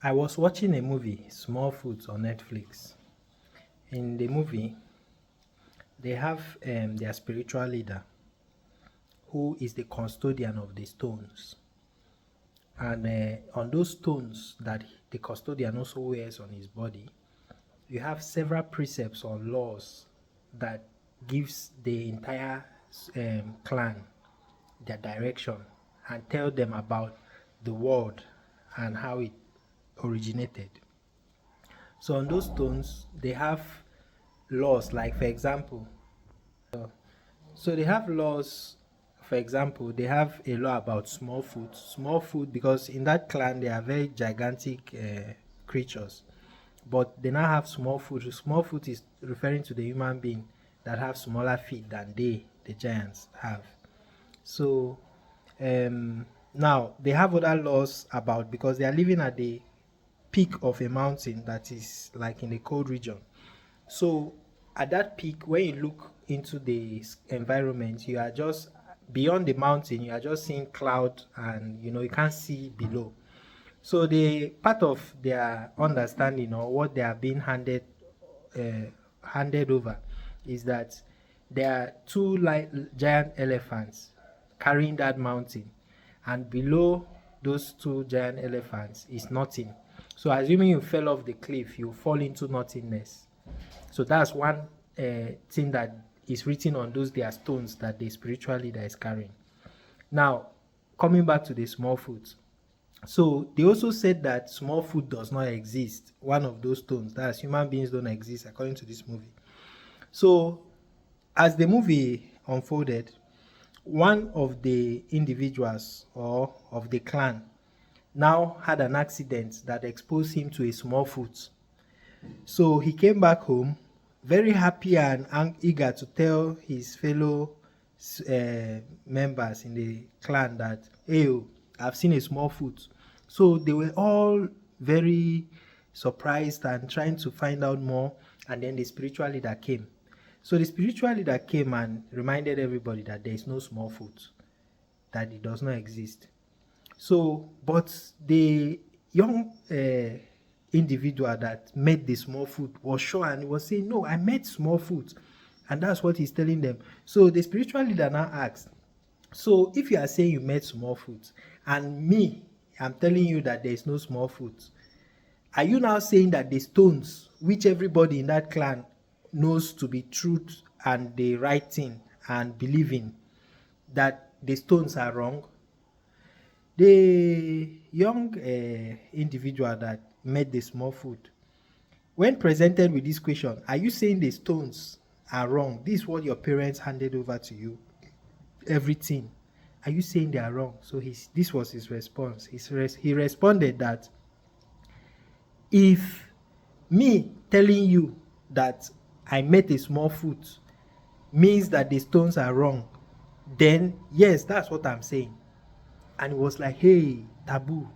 I was watching a movie, Small Foods, on Netflix. In the movie, they have their spiritual leader, who is the custodian of the stones. And on those stones that the custodian also wears on his body, you have several precepts or laws that gives the entire clan their direction and tell them about the world and how it originated. So on those stones, they have laws, like for example, so they have laws. For example, they have a law about small food. Small food, because in that clan they are very gigantic creatures, but they now have small food. Small food is referring to the human being that have smaller feet than the giants, have. So now they have other laws about, because they are living at the peak of a mountain that is like in a cold region. So at that peak, when you look into the environment, you are just beyond the mountain, you are just seeing cloud, and you can't see below. So the part of their understanding, or what they are being handed over, is that there are two giant elephants carrying that mountain, and below those two giant elephants is nothing. So assuming you fell off the cliff, you fall into nothingness. So that's one thing that is written on those their stones that the spiritual leader is carrying. Now, coming back to the small food. So they also said that small food does not exist. One of those stones, that's human beings don't exist according to this movie. So as the movie unfolded, one of the individuals or of the clan now had an accident that exposed him to a small foot. So he came back home very happy and eager to tell his fellow members in the clan that, hey, I've seen a small foot. So they were all very surprised and trying to find out more. And then the spiritual leader came. So the spiritual leader came and reminded everybody that there is no small foot, that it does not exist. So, but the young individual that met the small foot was sure and was saying, no, I met small foot. And that's what he's telling them. So the spiritual leader now asked, so if you are saying you met small foot, and me, I'm telling you that there is no small foot, are you now saying that the stones, which everybody in that clan knows to be truth and the right thing and believe in, that the stones are wrong? The young individual that made the small food, when presented with this question, are you saying the stones are wrong? This is what your parents handed over to you, everything. Are you saying they are wrong? So this was his response. He responded that, if me telling you that I met a small foot means that the stones are wrong, then yes, that's what I'm saying. And it was like, hey, taboo.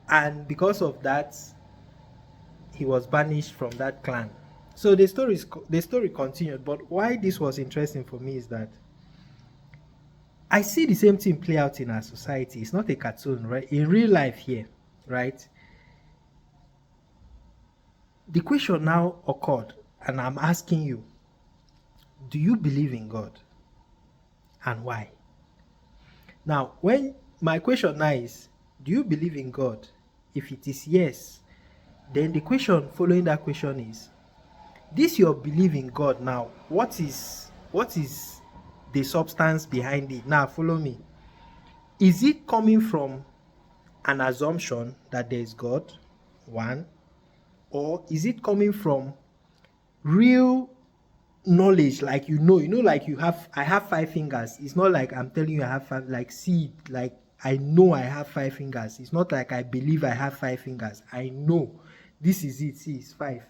And because of that, he was banished from that clan. So the story continued. But why this was interesting for me is that I see the same thing play out in our society. It's not a cartoon, right? In real life here, right? The question now occurred, and I'm asking you, do you believe in God? And why? Now, when my question now is, do you believe in God? If it is yes, then the question following that question is, this your belief in God now, what is the substance behind it? Now follow me. Is it coming from an assumption that there is God? One. Or is it coming from real knowledge, like like I have 5 fingers. It's not like I'm telling you I have 5, like see, like I know I have 5 fingers. It's not like I believe I have 5 fingers. I know this is it. See, it's 5.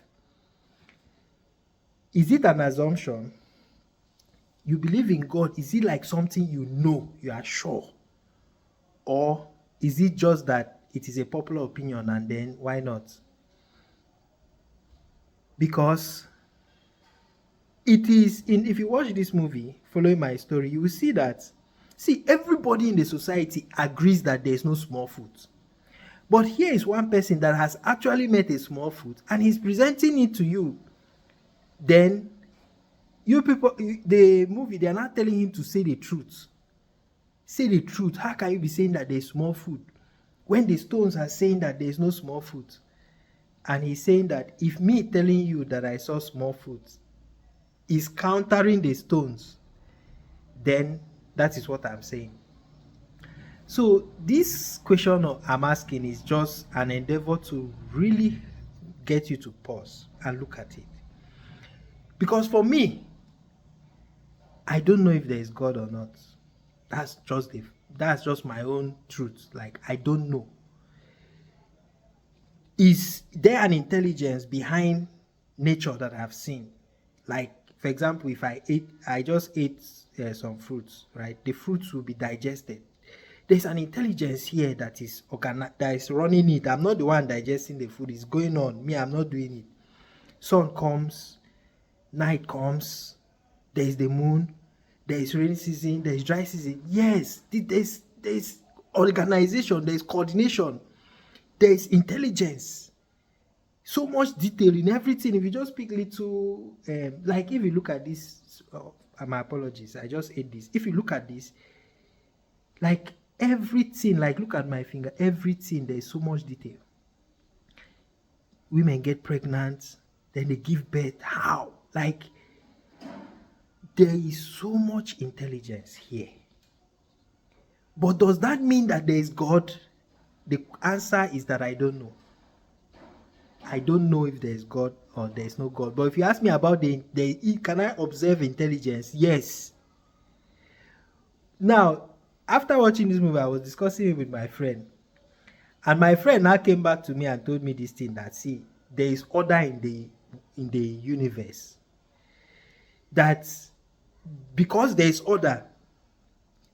Is it an assumption? You believe in God, is it like something you are sure? Or is it just that it is a popular opinion and then why not? Because it is if you watch this movie, following my story, you will see everybody in the society agrees that there is no small foot. But here is one person that has actually met a small foot and he's presenting it to you. Then you people, the movie, they are not telling him to say the truth. Say the truth. How can you be saying that there's small foot when the stones are saying that there's no small foot? And he's saying that if me telling you that I saw small foot is countering the stones, then that is what I'm saying. So this question I'm asking is just an endeavor to really get you to pause and look at it. Because for me, I don't know if there is God or not. That's just my own truth. Like, I don't know. Is there an intelligence behind nature that I've seen? Like, for example, if I just ate some fruits, right? The fruits will be digested. There's an intelligence here that is that is running it. I'm not the one digesting the food. It's going on. Me, I'm not doing it. Sun comes, night comes, there is the moon, there is rainy season, there is dry season. Yes, there's organization, there is coordination, there is intelligence. So much detail in everything. If you just pick little, like if you look at this, my apologies, I just ate this. If you look at this, like everything, like look at my finger, everything, there is so much detail. Women get pregnant, then they give birth. How? Like, there is so much intelligence here. But does that mean that there is God? The answer is that I don't know. I don't know if there is God or there is no God. But if you ask me about can I observe intelligence? Yes. Now, after watching this movie, I was discussing it with my friend. And my friend now came back to me and told me this thing that, see, there is order in the universe. That because there is order,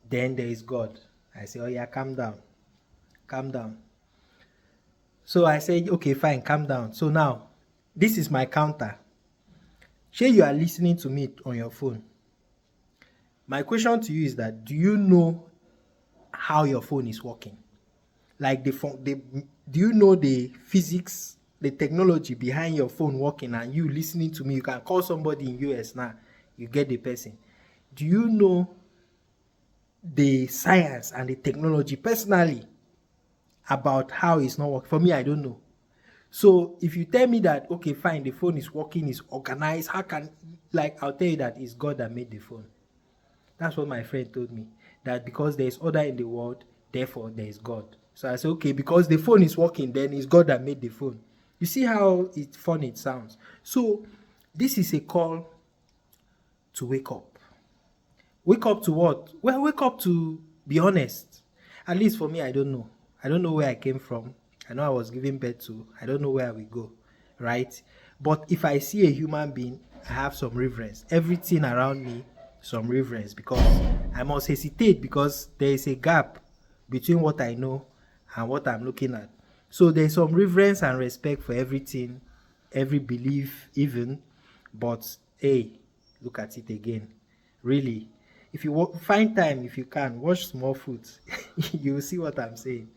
then there is God. I say, oh yeah, calm down. Calm down. So I said, okay, fine, calm down. So now, this is my counter. Say you are listening to me on your phone. My question to you is that, do you know how your phone is working? Like, do you know the physics, the technology behind your phone working, and you listening to me? You can call somebody in US now, you get the person. Do you know the science and the technology personally about how it's not working? For me, I don't know. So if you tell me that, okay, fine, the phone is working, is organized, how can, like, I'll tell you that it's God that made the phone. That's what my friend told me, that because there is order in the world, therefore there is God. So I said, okay, because the phone is working, then it's God that made the phone. You see how funny it sounds? So this is a call to wake up. Wake up to what? Well, wake up to be honest. At least for me, I don't know. I don't know where I came from. I know I was giving birth to. I don't know where I will go, right? But if I see a human being, I have some reverence. Everything around me, some reverence, because I must hesitate because there is a gap between what I know and what I'm looking at. So there's some reverence and respect for everything, every belief even. But hey, look at it again. Really, if you find time, if you can, watch Small Foot. You will see what I'm saying.